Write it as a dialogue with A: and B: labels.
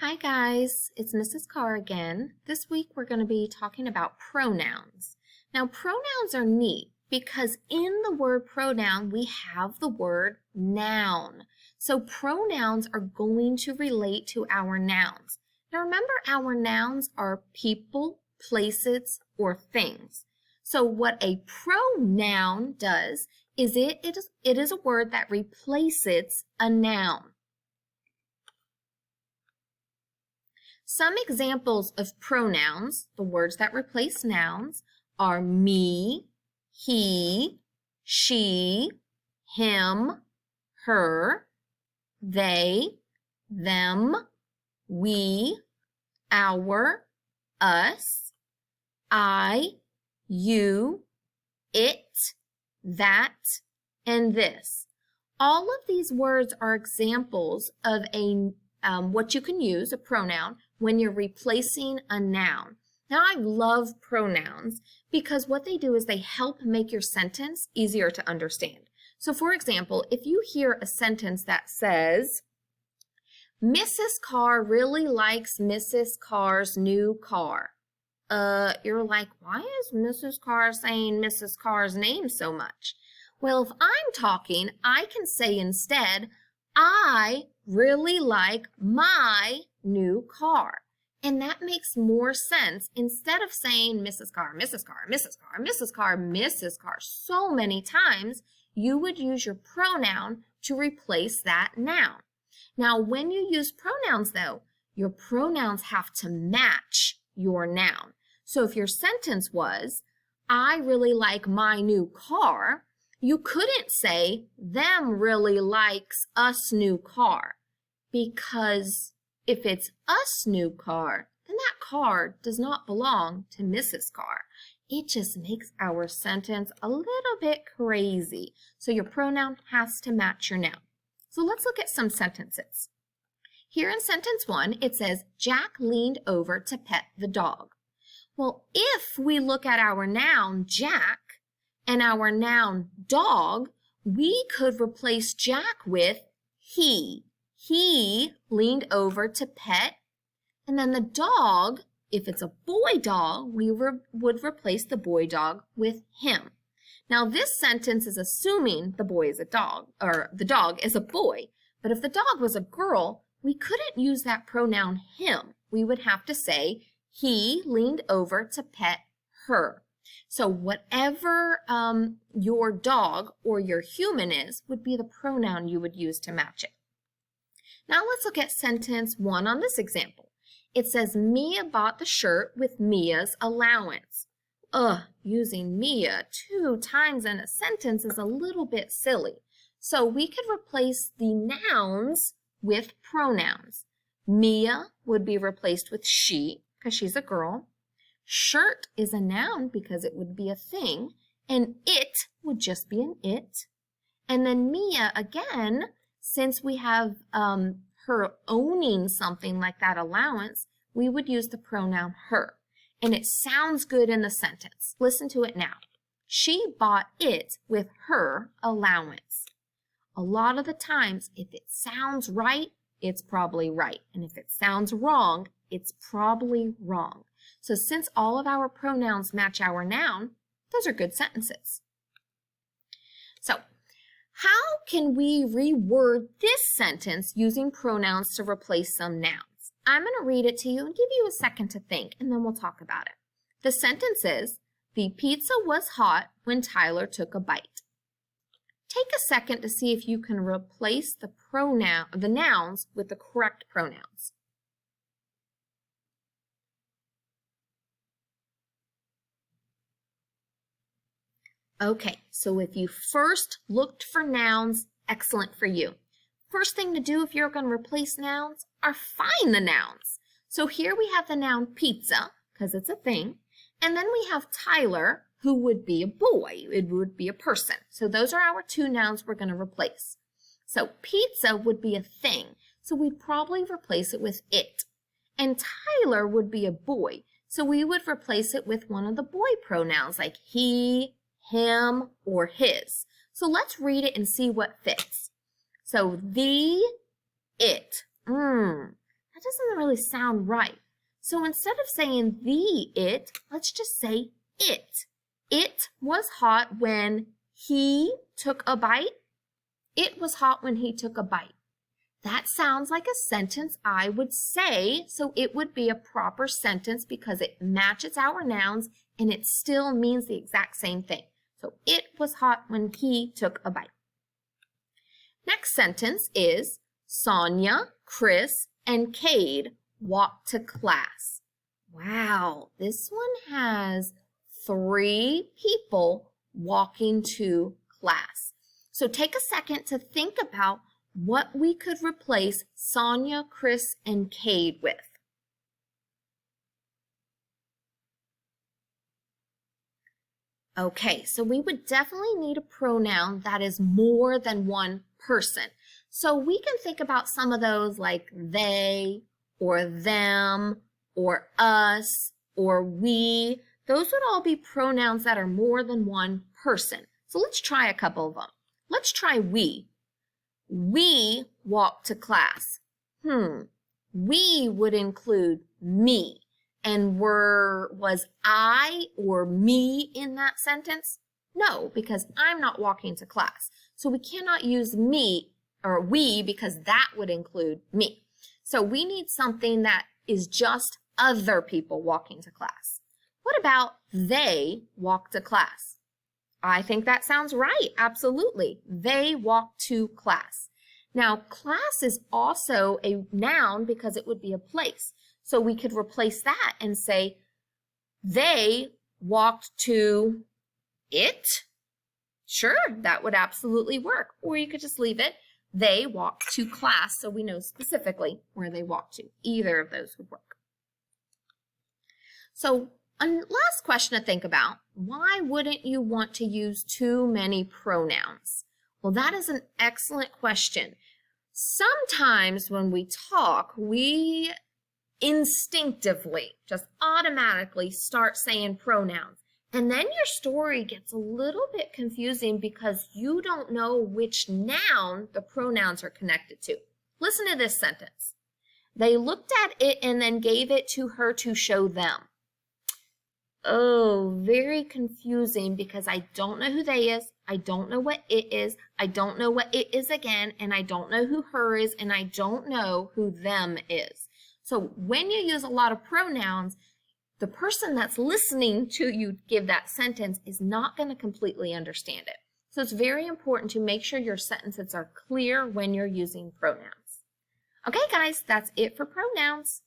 A: Hi guys, it's Mrs. Carr again. This week we're going to be talking about pronouns. Now pronouns are neat because in the word pronoun we have the word noun. So pronouns are going to relate to our nouns. Now remember, our nouns are people, places, or things. So what a pronoun does is it is a word that replaces a noun. Some examples of pronouns, the words that replace nouns, are me, he, she, him, her, they, them, we, our, us, I, you, it, that, and this. All of these words are examples of what you can use, a pronoun, when you're replacing a noun. Now, I love pronouns because what they do is they help make your sentence easier to understand. So, for example, if you hear a sentence that says, Mrs. Carr really likes Mrs. Carr's new car. You're like, why is Mrs. Carr saying Mrs. Carr's name so much? Well, if I'm talking, I can say instead, I really like my new car. And that makes more sense instead of saying Mrs. Carr, Mrs. Carr, Mrs. Carr, Mrs. Carr, Mrs. Carr so many times, you would use your pronoun to replace that noun. Now, when you use pronouns, though, your pronouns have to match your noun. So if your sentence was, I really like my new car, you couldn't say, them really likes us new car, because if it's us new car, then that car does not belong to Mrs. Carr. It just makes our sentence a little bit crazy. So your pronoun has to match your noun. So let's look at some sentences. Here in sentence 1, it says, Jack leaned over to pet the dog. Well, if we look at our noun, Jack, and our noun, dog, we could replace Jack with he. He leaned over to pet, and then the dog, if it's a boy dog, we would replace the boy dog with him. Now, this sentence is assuming the boy is a dog, or the dog is a boy, but if the dog was a girl, we couldn't use that pronoun him. We would have to say, he leaned over to pet her. So whatever your dog or your human is would be the pronoun you would use to match it. Now let's look at sentence 1 on this example. It says, Mia bought the shirt with Mia's allowance. Using Mia 2 times in a sentence is a little bit silly. So we could replace the nouns with pronouns. Mia would be replaced with she, because she's a girl. Shirt is a noun because it would be a thing, and it would just be an it. And then Mia, again, since we have her owning something like that allowance, we would use the pronoun her. And it sounds good in the sentence. Listen to it now. She bought it with her allowance. A lot of the times, if it sounds right, it's probably right. And if it sounds wrong, it's probably wrong. So since all of our pronouns match our noun, those are good sentences. So how can we reword this sentence using pronouns to replace some nouns? I'm going to read it to you and give you a second to think, and then we'll talk about it. The sentence is, the pizza was hot when Tyler took a bite. Take a second to see if you can replace the nouns with the correct pronouns. Okay, so if you first looked for nouns, excellent for you. First thing to do if you're going to replace nouns are find the nouns. So here we have the noun pizza, because it's a thing, and then we have Tyler, who would be a boy. It would be a person. So those are our 2 nouns we're going to replace. So pizza would be a thing, so we'd probably replace it with it. And Tyler would be a boy, so we would replace it with one of the boy pronouns like he, him, or his. So let's read it and see what fits. So the, it. That doesn't really sound right. So instead of saying the it, let's just say it. It was hot when he took a bite. It was hot when he took a bite. That sounds like a sentence I would say, so it would be a proper sentence because it matches our nouns and it still means the exact same thing. So it was hot when he took a bite. Next sentence is Sonia, Chris, and Cade walked to class. Wow, this one has 3 people walking to class. So take a second to think about what we could replace Sonia, Chris, and Cade with. Okay, so we would definitely need a pronoun that is more than one person. So we can think about some of those like they, or them, or us, or we. Those would all be pronouns that are more than one person. So let's try a couple of them. Let's try we. We walked to class. We would include me. And was I or me in that sentence? No, because I'm not walking to class. So we cannot use me or we because that would include me. So we need something that is just other people walking to class. What about they walk to class? I think that sounds right. Absolutely. They walk to class. Now, class is also a noun because it would be a place. So we could replace that and say, they walked to it. Sure, that would absolutely work. Or you could just leave it, they walked to class, so we know specifically where they walked to. Either of those would work. So last question to think about, why wouldn't you want to use too many pronouns? Well, that is an excellent question. Sometimes when we talk, we instinctively, just automatically start saying pronouns. And then your story gets a little bit confusing because you don't know which noun the pronouns are connected to. Listen to this sentence. They looked at it and then gave it to her to show them. Oh, very confusing because I don't know who they is. I don't know what it is. I don't know what it is again. And I don't know who her is. And I don't know who them is. So when you use a lot of pronouns, the person that's listening to you give that sentence is not going to completely understand it. So it's very important to make sure your sentences are clear when you're using pronouns. Okay, guys, that's it for pronouns.